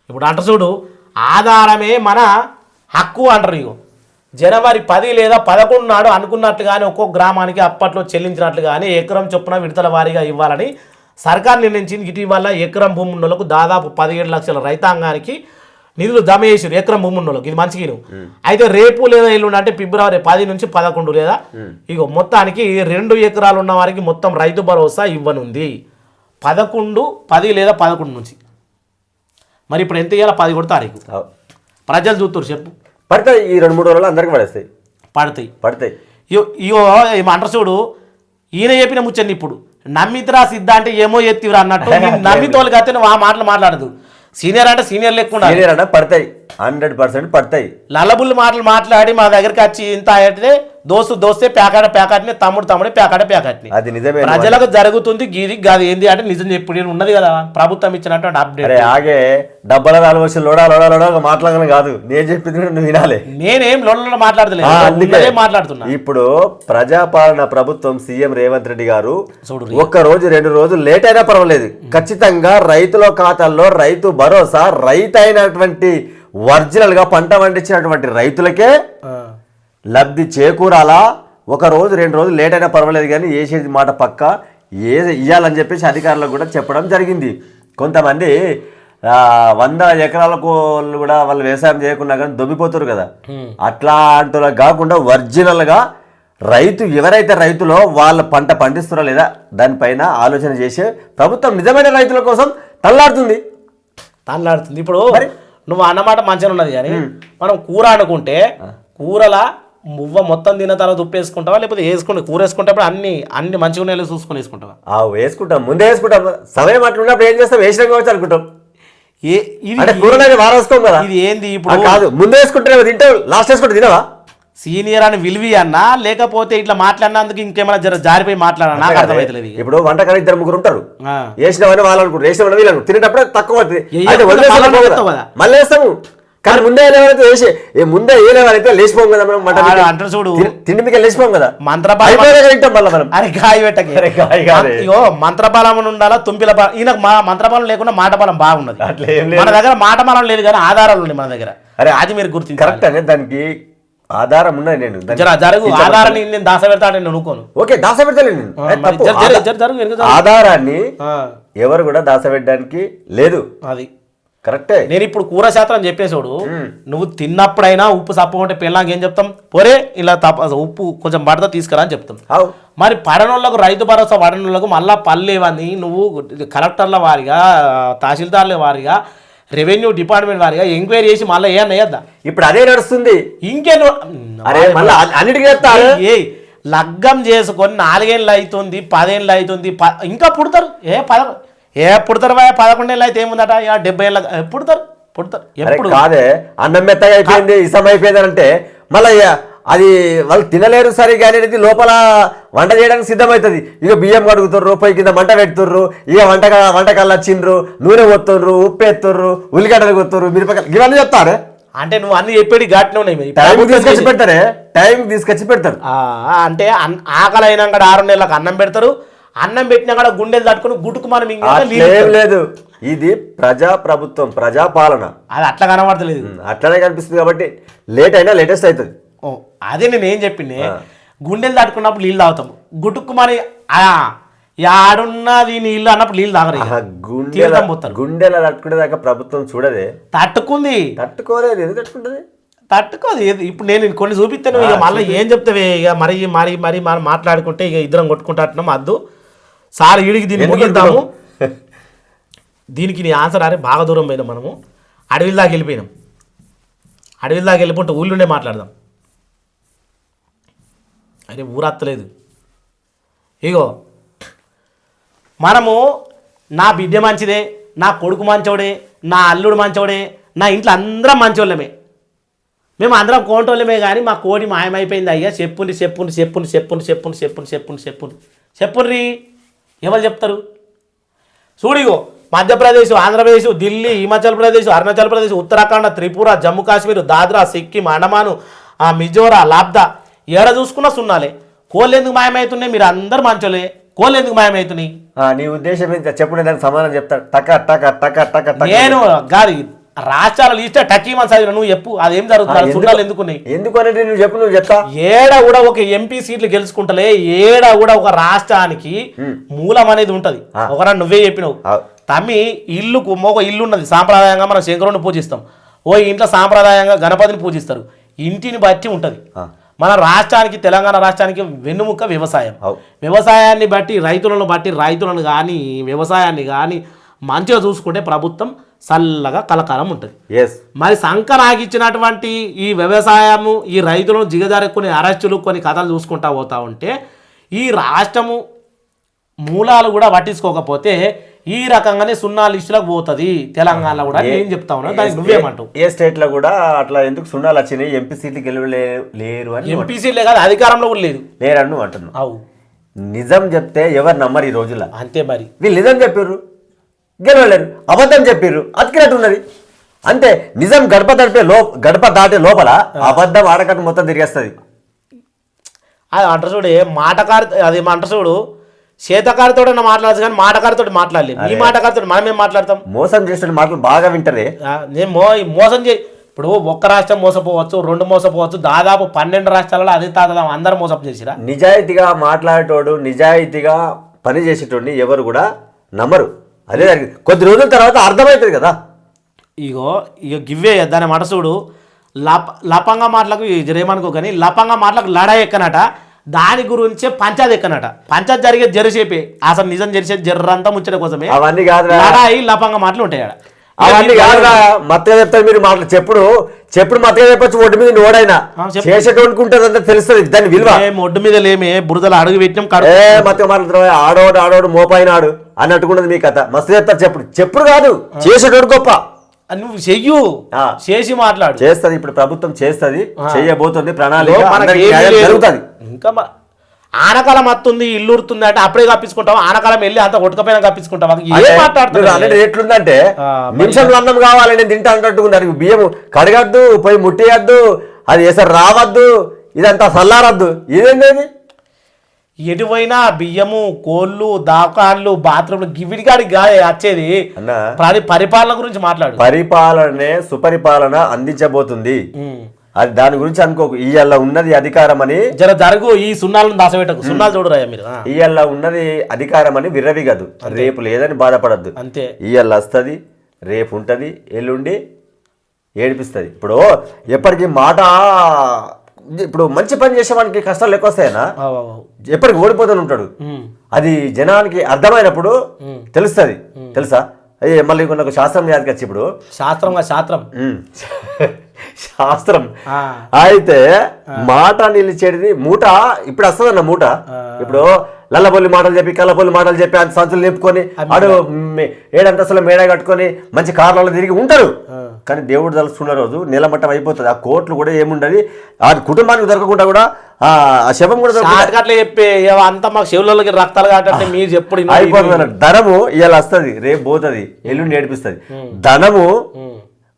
ఇప్పుడు అంట చూడు, ఆధారమే మన హక్కు అంటారు. ఇగో జనవరి 10 లేదా 11 నాడు అనుకున్నట్లుగానే ఒక్కొక్క గ్రామానికి అప్పట్లో చెల్లించినట్లుగానే ఎకరం చొప్పున విడతల వారీగా ఇవ్వాలని సర్కార్ నిర్ణయించింది. ఇటీవల ఎకరం భూమి ఉన్న వాళ్ళకు దాదాపు 17 లక్షల రైతాంగానికి నిధులు జమ చేసారు, ఎకరం భూమి ఉన్న వాళ్ళకి. ఇది మంచిగా. అయితే రేపు లేదా ఎల్లుండి అంటే ఫిబ్రవరి 10 నుంచి 11 లేదా ఇగో మొత్తానికి 2 ఎకరాలు ఉన్న వారికి మొత్తం రైతు భరోసా ఇవ్వనుంది. 10 లేదా 11 నుంచి. మరి ఇప్పుడు ఎంత ఇవ్వాలి? 11 తారీఖు. ప్రజలు చూస్తారు, చెప్పు. పడతాయి. ఈ 2-3 రోజులు అందరికి పడతాయి. ఇగో ఏమంటారు చూడు, ఈయన చెప్పిన ముచ్చండి. ఇప్పుడు నమ్మితరా సిద్ధ అంటే ఏమో ఎత్తివరా అన్నట్టు నమ్మితోళ్ళకి అయితే నువ్వు ఆ మాటలు మాట్లాడదు. సీనియర్ అంటే సీనియర్ లేకుండా పడతాయి, 100% పడతాయి. లల్లబుల్లి మాటలు మాట్లాడి మా దగ్గరికి వచ్చి ఇంత అయితే దోస్తే ప్యాకెట్ని, తమ్ముడే ప్యాకెట్ని. అది నిజమే. ప్రజలకు జరుగుతుంది గీది కాదు ఏంది అంటే నిజం చెప్పి ఉన్నది కదా ప్రభుత్వం ఇచ్చినటువంటి అప్డేట్. ఆగే డబ్బల రాలవచ్చి లోడా మాట్లాడడం కాదు, నేను చెప్పింది నువ్వు వినాలి. నేనేం లోడ మాట్లాడలేదు, మాట్లాడుతున్నా. ఇప్పుడు ప్రజాపాలన ప్రభుత్వం సీఎం రేవంత్ రెడ్డి గారు 1 రోజు 2 రోజులు లేట్ అయినా పర్వాలేదు, ఖచ్చితంగా రైతుల ఖాతాల్లో రైతు భరోసా రైతు అయినటువంటి ఒరిజినల్ గా పంట పండించినటువంటి రైతులకే లబ్ధి చేకూరాలా. 1 రోజు 2 రోజులు లేట్ అయినా పర్వాలేదు, కానీ వేసేది మాట పక్క ఇయ్యాలని చెప్పేసి అధికారులకు కూడా చెప్పడం జరిగింది. కొంతమంది 100 ఎకరాలకు కూడా వాళ్ళు వ్యవసాయం చేయకుండా కానీ దొబ్బిపోతారు కదా, అట్లాంటి కాకుండా ఒరిజినల్ గా రైతు ఎవరైతే రైతులో వాళ్ళ పంట పండిస్తున్నారో లేదా దానిపైన ఆలోచన చేసే ప్రభుత్వం నిజమైన రైతుల కోసం తల్లాడుతుంది. తాన్లాడుతుంది. ఇప్పుడు నువ్వు అన్నమాట మంచిగా ఉన్నది కానీ మనం కూర అనుకుంటే కూరలా మువ్వ మొత్తం తిన్న తర్వాత ఉప్పు వేసుకుంటావా లేకపోతే వేసుకుంటే కూర వేసుకుంటే అన్ని మంచిగా ఉన్నాయో చూసుకొని వేసుకుంటావా? వేసుకుంటాం, ముందే వేసుకుంటాం. సమయం అట్లా ఉన్నప్పుడు ఏం చేస్తాం, వేసినా కావచ్చు అనుకుంటాం. అంటే కూరలో వారేసుకోం కదా. ఇది ఏంది ఇప్పుడు? కాదు, ముందే వేసుకుంటే తింటావు, లాస్ట్ వేసుకుంటే తినవా? సీనియర్ అని విలువి అన్నా లేకపోతే ఇట్లా మాట్లాడినందుకు ఇంకేమైనా జారిపోయి మాట్లాడాలి నాకు అర్థమైతలేదు. ఇప్పుడు వంటకాలు 2-3 ఉంటారు, వేసినవని వాళ్ళు అనుకుంటారు, వేసినవని వీళ్ళు అనుకుంటారు, తినేటప్పుడే తక్కువ మళ్ళీ వేస్తాము. కానీ ముందే వేసి ముందే వేయలేవారైతే లేచిపోం కదా మనం, అంటారు చూడు, తిండి మీకు లేచిపోం కదా, తింటాం మళ్ళీ మనం. అరే గాయ పెట్టకి ఇగో మంత్రబలం ఉండాలా తుంపిల బలం. ఈయనకు మంత్రబలం లేకుండా మాట బలం బాగున్నది. మన దగ్గర మాట బలం లేదు కానీ ఆధారాలు ఉన్నాయి మన దగ్గర. అరే అది మీరు గుర్తించాలి. కరెక్ట్ అనే దానికి ఆధారం ఉన్నది. నేను జరుగు ఆధారాన్ని నేను దాస పెడతాడని నేను అనుకోను. ఓకే, దాస పెడతాను. ఆధారాన్ని ఎవరు కూడా దాసపెట్టడానికి లేదు, అది కరెక్టే. నేను ఇప్పుడు కూర శాస్త్రం చెప్పేసాడు, నువ్వు తిన్నప్పుడైనా ఉప్పు సప్ప ఉంటే పిల్లలకి ఏం చెప్తాం, పోరే ఇలా ఉప్పు కొంచెం పడతా తీసుకురా అని చెప్తాం. మరి పడనోళ్ళకు రైతు భరోసా పడనోళ్ళకు మళ్ళా పల్లేవని నువ్వు కలెక్టర్ల వారిగా తహసీల్దార్ల వారిగా రెవెన్యూ డిపార్ట్మెంట్ వారిగా ఎంక్వైరీ చేసి మళ్ళీ ఏ అన్నయ్యద్దా? ఇప్పుడు అదే నడుస్తుంది. ఇంకేం లగ్గం చేసుకొని 4 ఏళ్ళు అవుతుంది, 10 ఏళ్ళు అవుతుంది, ఇంకా పుడతారు. పుడతారు 11 ఏళ్ళు అయితే ఏముందట, 70 ఏళ్ళ పుడతారు. ఎప్పుడు కాదే అన్నం మెత్తగా అయిపోయింది, ఇసం అయిపోయింది అంటే మళ్ళీ అది వాళ్ళు తినలేరు సరిగా అనేది లోపల వంట చేయడానికి సిద్ధమవుతుంది. ఇక బియ్యం కడుగుతుర్రు, పొయ్యి కింద మంట పెడుతుర్రు, ఇక వంటకాలు వచ్చిండ్రు, నూనె కొత్తుర్రు, ఉప్పు ఎత్తుర్రు, ఉల్లిగడ్డలు కొత్తుర్రు, మిరపకాయలు, ఇవన్నీ చెప్తారే. అంటే నువ్వు అన్ని చెప్పేది ఘాట్నే ఉన్నాయి. టైం తీసుకొచ్చి పెడతారే, టైం తీసుకొచ్చి పెడతారు. అంటే ఆకలి అయినా కూడా 6 నెలలకు అన్నం పెడతారు. అన్నం పెట్టినా కూడా గుండెలు తట్టుకుని గుట్టుకు మనం లేదు. ఇది ప్రజా ప్రభుత్వం, ప్రజాపాలన. అది అట్లా కనబడతలేదు, అట్లనే కనిపిస్తుంది. కాబట్టి లేట్ అయినా లేటెస్ట్ అవుతుంది. అదే నేను ఏం చెప్పింది, గుండెలు తట్టుకున్నప్పుడు నీళ్ళు తాగుతాం, గుట్టుకు మరి ఆడున్నది నీళ్ళు అన్నప్పుడు నీళ్ళు తాగరు. గుండెలు తట్టుకునేదాకా ప్రభుత్వం చూడదే, తట్టుకోలేదు. ఎందుకు తట్టుకుంటుంది? తట్టుకోదు. ఇప్పుడు నేను కొన్ని చూపిస్తాను, ఇక మళ్ళీ ఏం చెప్తావే, ఇక మరి మనం మాట్లాడుకుంటే ఇక ఇద్దరం కొట్టుకుంటాం. అద్దు సార్ ఈడికి దీన్ని ముగిద్దాము. దీనికి నీ ఆన్సర్ అరే బాగా దూరం పోయినాం, మనము అడవిల దాకా వెళ్ళిపోయినాం. అడవిల దాకా వెళ్ళిపోతే ఊళ్ళోనే మాట్లాడదాం. అరే ఊరత్తలేదు. ఇగో మనము నా బిడ్డ మంచిదే, నా కొడుకు మంచోడే, నా అల్లుడు మంచోడే, నా ఇంట్లో అందరం మంచోళ్ళమే, మేము అందరం కోంటోళ్ళమే. కానీ మా కోడి మాయమైపోయింది అయ్యా, చెప్పుండ్రి. ఎవరు చెప్తారు? చూడిగో మధ్యప్రదేశ్, ఆంధ్రప్రదేశ్, ఢిల్లీ, హిమాచల్ ప్రదేశ్, అరుణాచల్ ప్రదేశ్, ఉత్తరాఖండ్, త్రిపుర, జమ్మూ కాశ్మీర్, దాద్రా, సిక్కిం, అండమాను, మిజోరా, లాబ్దా, ఏడ చూసుకున్నా సున్నాలే. కోళ్ళు ఎందుకు మాయమవుతున్నాయి? మీరు అందరు మంచోలే, కోళ్ళు ఎందుకు మాయమవుతున్నాయి? నీ ఉద్దేశం చెప్పు, దానికి సమాధానం చెప్తాను. నేను గారి రాష్ట్రాల లిస్ట్ టకీమని చదివిన, నువ్వు చెప్పు అదేం జరుగుతుంది, సున్నాలు ఎందుకున్నాయి? ఎందుకనంటే నువ్వు చెప్పు, నువ్వు చెప్తా. ఏడ కూడా ఒక ఎంపీ సీట్లు గెలుచుకుంటలే, ఏడ కూడా ఒక రాష్ట్రానికి మూలం అనేది ఉంటది. ఒకరా నువ్వే చెప్పినావు తమ్మి. ఇల్లుకు ఒక ఇల్లు ఉన్నది, సాంప్రదాయంగా మనం శంకరుని పూజిస్తాం. ఇంట్లో సాంప్రదాయంగా గణపతిని పూజిస్తారు. ఇంటిని బట్టి ఉంటది. మన రాష్ట్రానికి, తెలంగాణ రాష్ట్రానికి వెన్నుముక్క వ్యవసాయం. వ్యవసాయాన్ని బట్టి రైతులను కానీ వ్యవసాయాన్ని కానీ మంచిగా చూసుకుంటే ప్రభుత్వం చల్లగా కలకాలం ఉంటుంది. మరి సంకరాగిచ్చినటువంటి ఈ వ్యవసాయము, ఈ రైతులను జిగజారే కొన్ని అరెస్టులు, కొన్ని కథలు చూసుకుంటా పోతా ఉంటే ఈ రాష్ట్రము మూలాలు కూడా పట్టించుకోకపోతే ఈ రకంగానే 0 లిస్టులకు పోతుంది తెలంగాణలో కూడా. నేను చెప్తా ఉన్నా, దానికి నువ్వేమంటావు? ఏ స్టేట్ లో కూడా అట్లా ఎందుకు 0 వచ్చినాయి? ఎంపీ సీట్లు గెలవలేరు అని. ఎంపీ సీట్లే కాదు, అధికారంలో కూడా లేరని నువ్వు అంటున్నావు. నిజం చెప్తే ఎవరు నమ్మరు ఈ రోజుల్లో. అంతే మరి. వీళ్ళు నిజం చెప్పారు, గెలవలేరు. అబద్ధం చెప్పారు, అతికినట్టున్నది. అంతే. నిజం గడప దాటే లోపల అబద్ధం ఆడకట్టు మొత్తం తిరిగేస్తుంది. అది అంటారు చూడు, అది అంటారు చూడు, చేతకారితో మాట్లాడచ్చు కానీ మాటకారితో మాట్లాడలేదు. ఈ మాటకారితో మనమేం మాట్లాడతాం? మోసం చేసిన మాటలు బాగా వింటారే. నేను మోసం ఇప్పుడు ఒక్క రాష్ట్రం మోసపోవచ్చు, 2 మోసపోవచ్చు, దాదాపు 12 రాష్ట్రాలలో అదే తాత అందరూ మోసం చేసిరా. నిజాయితీగా మాట్లాడేటోడు, నిజాయితీగా పని చేసేటోడిని ఎవరు కూడా నమ్మరు. అదే కొద్ది రోజుల తర్వాత అర్థమవుతుంది కదా. ఇక గివ్వే దాని మాట చూడు, లపంగా మాటలకు జరేమనుకో కానీ లపంగా మాటలకు లడా ఎక్కనట, దాని గురించే పంచాయతీ ఎక్కనట పంచాయతీ జరిగేది జరిసేపే అసలు నిజం జరిసేది జర్రంతా ముచ్చట కోసమే అవన్నీ కాదు లడాయి లపంగా మాటలు ఉంటాయి ఆడ అవన్నీ కాదురా మత్తగా చెప్తారు మీరు మాటలు చెప్పుడు మత్తగా చెప్పచ్చు ఒడ్డు మీద ఓడైనా చేసేటోనికి ఉంటుందంటే తెలుస్తుంది దాని విలువ ఒడ్డు మీద లేమే బురదలు అడుగు పెట్టినాం మత్తగా మాట్లాడుతున్నావు ఆడోడు మోపాయినాడు అన్నట్టుకున్నది మీ కథ మస్తు చెప్తారు చెప్పుడు కాదు చేసేటోడు గొప్ప నువ్వు చెయ్యు చేసి మాట్లాడు చేస్తుంది ఇప్పుడు ప్రభుత్వం చేస్తుంది చెయ్యబోతుంది ప్రణాళిక జరుగుతుంది ఇంకా ఆనకాలం వస్తుంది ఇల్లు ఉడుతుంది అంటే అప్పుడే కప్పించుకుంటావు ఆనకాలం వెళ్ళి అంత కొట్టుకపోయినా కప్పించుకుంటావు ఏం మాట్లాడుతున్నావు ఎట్లుందంటే నిమిషంలో అన్నం కావాలి నేను తింటా అన్నట్టుకున్నారు బియ్యం కడగద్దు పోయి ముట్టేయద్దు అది వేసారు రావద్దు ఇదంతా చల్లారద్దు ఇదేంటి ఎటువైనా బియ్యము కోళ్ళు దాకాన్లు బాత్రూమ్లు గివిడిగాడికి వచ్చేది పరిపాలన గురించి మాట్లాడు పరిపాలనే సుపరిపాలన అందించబోతుంది అది దాని గురించి అనుకోకు ఇయ్యాల ఉన్నది అధికారం అని జరుగు ఈ సున్నాలను దాసబెట్టకు సున్నాలు చూడరా మీరు ఇయ్యాల ఉన్నది అధికారం అని విర్రవిగదు రేపు లేదని బాధపడద్దు అంతే ఇయ్యాల వస్తుంది రేపు ఉంటది ఎల్లుండి ఏడిపిస్తుంది ఇప్పుడు ఎప్పటికీ మాట ఇప్పుడు మంచి పని చేసేవానికి కష్టాలు ఎక్కువ వస్తాయనా ఎప్పటికి ఓడిపోతూనే ఉంటాడు అది జనానికి అర్థమైనప్పుడు తెలుస్తుంది తెలుసా అయ్యే మళ్ళీ నాకు శాస్త్రం యాదకి వచ్చి ఇప్పుడు శాస్త్రం అయితే మాట నిలిచేది మూట ఇప్పుడు వస్తుందన్న మూట ఇప్పుడు లల్లబొల్లి మాటలు చెప్పి కల్లబొల్లి మాటలు చెప్పి అంత సంచులు నింపుకొని అడు ఏడంతస్తుల మేడ కట్టుకొని మంచి కార్లలో తిరిగి ఉంటారు కానీ దేవుడు తలుచుకున్న రోజు నీలమట్టం అయిపోతుంది ఆ కోట్లు కూడా ఏముండదు ఆ కుటుంబానికి దొరకకుండా కూడా ఆ శవం కూడా చెప్పి అంతా మాకు చెవులకి రక్తాలు కాబట్టి మీరు ఎప్పుడు అయిపోతుంది ధనము ఇవాళ వస్తుంది రేపు పోతుంది ఎల్లుండి నేర్పిస్తుంది ధనము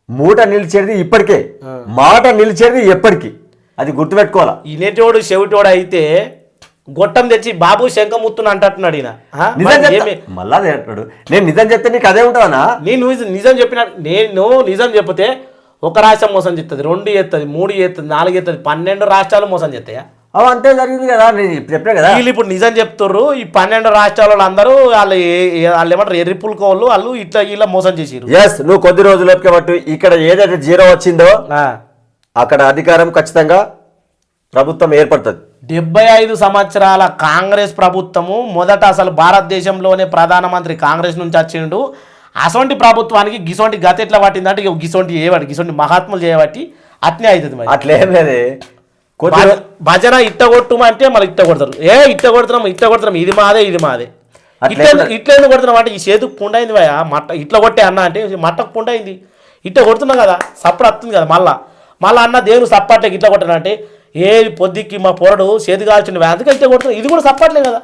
మూట నిలిచేది ఇప్పటికే మాట నిలిచేది ఎప్పటికీ అది గుర్తుపెట్టుకోవాలా ఇనేటోడు చెవిటోడు అయితే గొట్టం తెచ్చి బాబు శంఖముత్తుని అంటున్నాడు ఈయన మళ్ళా అంటాడు నేను నిజం చెప్తే నీకు అదే ఉంటావనా నేను నిజం చెప్పిన నేను నిజం చెప్తే ఒక రాష్ట్రం మోసం చేస్తుంది 2 చేస్తుంది 3 చేస్తుంది 4 చేస్తుంది 12 రాష్ట్రాలు మోసం చేస్తాయా అవి అంతే జరిగింది కదా నేను చెప్పినా కదా వీళ్ళు ఇప్పుడు నిజం చెప్తుర్రు ఈ 12 రాష్ట్రాల అందరూ వాళ్ళు ఏమంటారు ఎర్రిపుల్కోళ్ళు వాళ్ళు ఇట్లా ఇలా మోసం చేసిరు నువ్వు కొద్ది రోజులకి బట్టి ఇక్కడ ఏదైతే 0 వచ్చిందో అక్కడ అధికారం ఖచ్చితంగా ప్రభుత్వం ఏర్పడుతుంది 75 సంవత్సరాల కాంగ్రెస్ ప్రభుత్వము మొదట అసలు భారతదేశంలోనే ప్రధానమంత్రి కాంగ్రెస్ నుంచి వచ్చిండు అసొంటి ప్రభుత్వానికి గిసొంటి గత ఎట్లా పట్టిందంటే గిసొంటి ఏవాటి గిసొంటి మహాత్ములు చేయబట్టి అట్నే అవుతుంది అట్లేం లేదే భజన ఇట్ట కొట్టుమంటే మళ్ళీ ఇట్ట కొడతారు ఇట్ట కొడుతున్నాం ఇది మాదే ఇట్లా ఎందుకు కొడుతున్నాం అంటే ఈ చేతుకు పుండైంది భయ మట్ట ఇట్లా కొట్టే అన్న అంటే మట్టకు పుండైంది ఇట్ట కొడుతున్నాం కదా సప్పుడు వస్తుంది కదా మళ్ళా అన్న దేవుడు సప్పట్లే ఇట్లా కొట్టానంటే పొద్దుకి మా పొరడు చేతి కాల్చిన అందుకే ఇట్లా కొడుతున్నాం ఇది కూడా సప్పట్లే కదా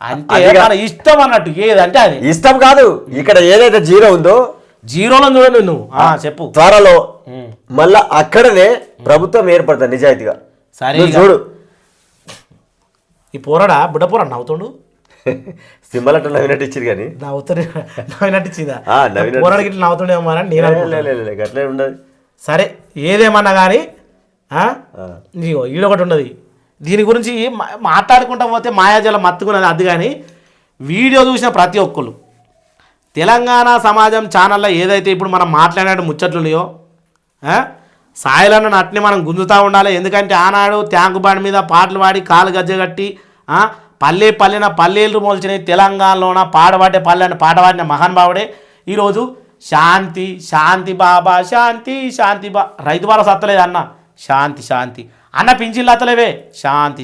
అంటే మన ఇష్టం అన్నట్టు ఏదంటే అది ఇష్టం కాదు ఇక్కడ ఏదైతే 0 ఉందో 0లో చూడండి నువ్వు చెప్పు త్వరలో మళ్ళా అక్కడనే ప్రభుత్వం ఏర్పడుతుంది నిజాయితీగా సరే చూడు ఈ పోరాడా బుడ్డ పోరాడు నవ్వుతుండు సింబల్ అట్లా నవ్వినట్టు ఇచ్చింది కానీ నవ్వినట్టు ఇచ్చిందా పోరాడికి ఇట్లా నవ్వుతుండేమో నేను అట్లే ఉండదు సరే ఏదేమన్నా కానీ ఈడొకటి ఉన్నది దీని గురించి మాట్లాడుకుంటా పోతే మాయాజలం మత్తుకున్నది అది కానీ వీడియో చూసిన ప్రతి ఒక్కరు తెలంగాణ సమాజం ఛానల్లో ఏదైతే ఇప్పుడు మనం మాట్లాడే ముచ్చట్లు ఉన్నాయో సాయిలన్న అట్నే మనం గుంజుతూ ఉండాలి ఎందుకంటే ఆనాడు ట్యాంకు బండి మీద పాటలు పాడి కాలు గజ్జగట్టి పల్లెన పల్లెలు మోల్చినాయి తెలంగాణలోన పాడబడ్డే పల్లె అని పాట పాడిన మహానుభావుడే ఈరోజు శాంతి శాంతి బాబా శాంతి శాంతి రైతు భరోసా అత్తలేదు అన్న శాంతి అన్న పింఛన్లు అత్తలేవే శాంతి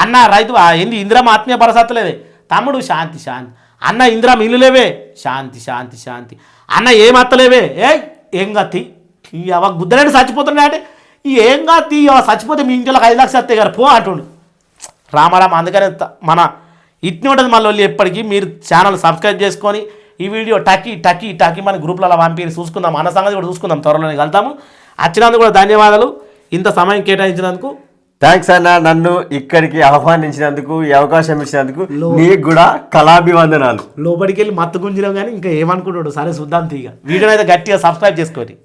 అన్న రైతు ఏంది ఇందిరమ్మ ఆత్మీయ భరోసా అత్తలేదే తమ్ముడు శాంతి అన్న ఇందిరమ్మ ఇల్లు లేవే శాంతి అన్న ఏం అత్తలేవే ఏం గత్తి అవ గుద్దలేడు చచ్చిపోతున్నా అంటే ఏం గత్తి చచ్చిపోతే మీ ఇంట్లో 5 లక్షలు వస్తాయి గారు పో అంటుండు రామారామ అందుకనే మన ఇట్ని ఉంటుంది మళ్ళీ ఎప్పటికీ మీరు ఛానల్ సబ్స్క్రైబ్ చేసుకొని ఈ వీడియో టకి మన గ్రూప్లలో పంపి చూసుకుందాం అన్న సంగతి కూడా చూసుకుందాం త్వరలోనే వెళ్తాము వచ్చినందుకు కూడా ధన్యవాదాలు ఇంత సమయం కేటాయించినందుకు థ్యాంక్స్ అన్న నన్ను ఇక్కడికి ఆహ్వానించినందుకు ఈ అవకాశం ఇచ్చినందుకు నీకు కూడా కళాభివందనాలు లోపలికి వెళ్ళి మత్తు గుంజినాం కానీ ఇంకా ఏమనుకుంటాడు సరే చూద్దాం తీగ వీడియో అయితే గట్టిగా సబ్స్క్రైబ్ చేసుకోండి